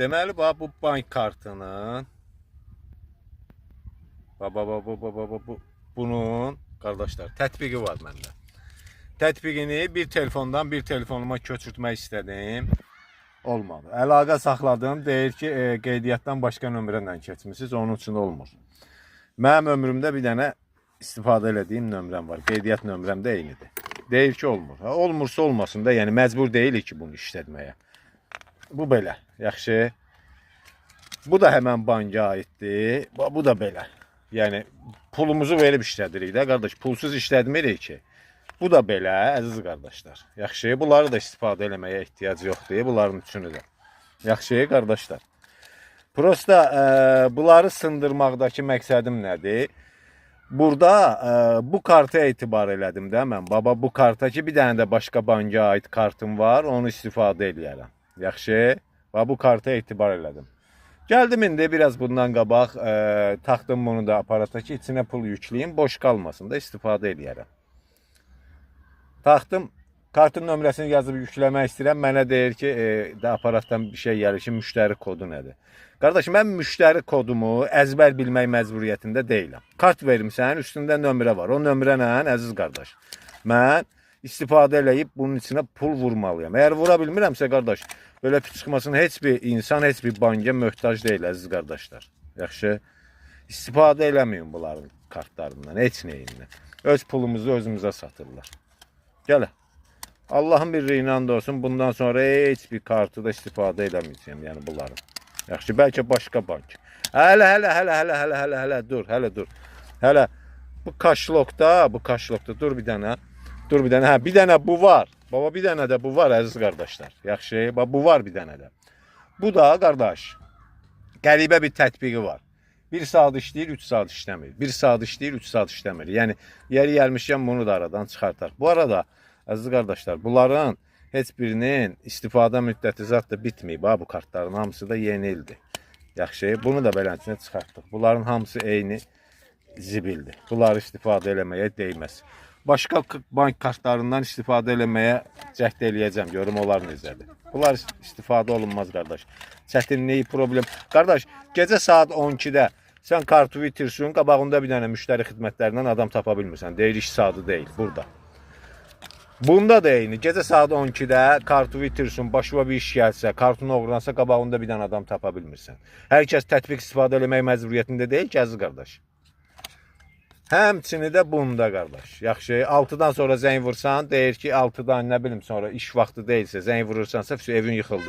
Deməli, bu bank kartının bunun qardaşlar tətbiqi var məndə. Tətbiqini bir telefondan bir telefonuma köçürtmək istədim. Olmadı. Əlaqə saxladım. Deyir ki, qeydiyyatdan başqa nömrələ keçmisiniz. Onun üçün olmur. Mənim ömrümdə bir dənə istifadə elədiyim nömrəm var. Qeydiyyat nömrəm də eynidir. Deyir ki, olmur. Olmursa olmasın da, yəni məcbur deyilik ki, bunu işlətməyə. Bu belə. Yaxşı. Bu da həmən banka aiddir. Bu da belə. Yəni pulumuzu verib işlədirik də qardaş. Pulsuz işlətmirik ki. Bu da belə, əziz qardaşlar. Yaxşı, bunları da istifadə eləməyə ehtiyac yoxdur. Bunların üçünü də. Yaxşı, qardaşlar. Prosta bunları sındırmaqdakı məqsədim nədir? Burada bu karta etibar elədim də mən. Baba, bu karta ki, bir dənə də başqa banka aid kartım var. Onu istifadə eləyərəm. Yaxşı, bu karta etibar elədim. Gəldim indi biraz bundan qabaq taxdım bunu da aparata ki, içinə pul yükləyim, boş qalmasın da istifadə eləyərəm. Taxdım, kartın nömrəsini yazıb yükləmək istəyirəm. Mənə deyir ki, aparatdan bir şey gəlir ki, müştəri kodu nədir? Qardaş, mən müştəri kodumu əzbər bilmək məcburiyyətində deyiləm. Kart verimsən, üstündə nömrə var. O nömrə ilə, əziz qardaş, mən istifadə eləyib bunun içinə pul vurmalıyam. Əgər vura bilmirəmsə, qardaş, belə çıxmasın, heç bir insan, heç bir banka möhtac deyil, əziz qardaşlar. Yaxşı, istifadə eləməyin bunların kartlarından, heç neyindən. Öz pulumuzu özümüzə satırlar. Gələ. Allahın birliyi ilə də olsun, bundan sonra heç bir kartı da istifadə eləməyəcəm, yəni bunların. Yaxşı, bəlkə başqa bank. Hələ, dur. Hələ, bu kaşlokda, dur bir dənə. Bir dənə bu var. Baba, bir dənə də bu var, əziz qardaşlar. Yaxşı, bu var bir dənə də. Bu da, qardaş, qəribə bir tətbiqi var. 1 saat işləyir, 3 saat işləmir. 1 saat işləyir, 3 saat işləmir. Yəni, yeri gəlmişkən bunu da aradan çıxartar. Bu arada, əziz qardaşlar, bunların heç birinin istifadə müddəti zat da bitməyib. Bu kartların hamısı da yeni ildir. Yaxşı, bunu da beləsinə çıxartdıq. Bunların hamısı eyni zibildir. Bunları istifadə eləməyə deyməz. Başqa bank kartlarından istifadə eləməyə cəhd eləyəcəm. Görüm onlar necədir. Bunlar istifadə olunmaz, qardaş. Çətinliyi, problem. Qardaş, gecə saat 12-də sən kartı itirsin, qabağında bir dənə müştəri xidmətlərindən adam tapa bilmirsən. Deyir, iş saatı deyil, burada. Bunda da eyni. Gecə saat 12-də kartı itirsin, başına bir iş gəlsə, kartını oğurlansa, qabağında bir dənə adam tapa bilmirsən. Hər kəs tətbiq istifadə eləmək məcburiyyətində deyil ki, əziz qardaş. Həmçini də bunda, qardaş. Yaxşı, 6-dan sonra zəng vursan, deyir ki, 6-dan nə bilim sonra iş vaxtı deyilsə, zəng vurursansa, evin yıxıldı.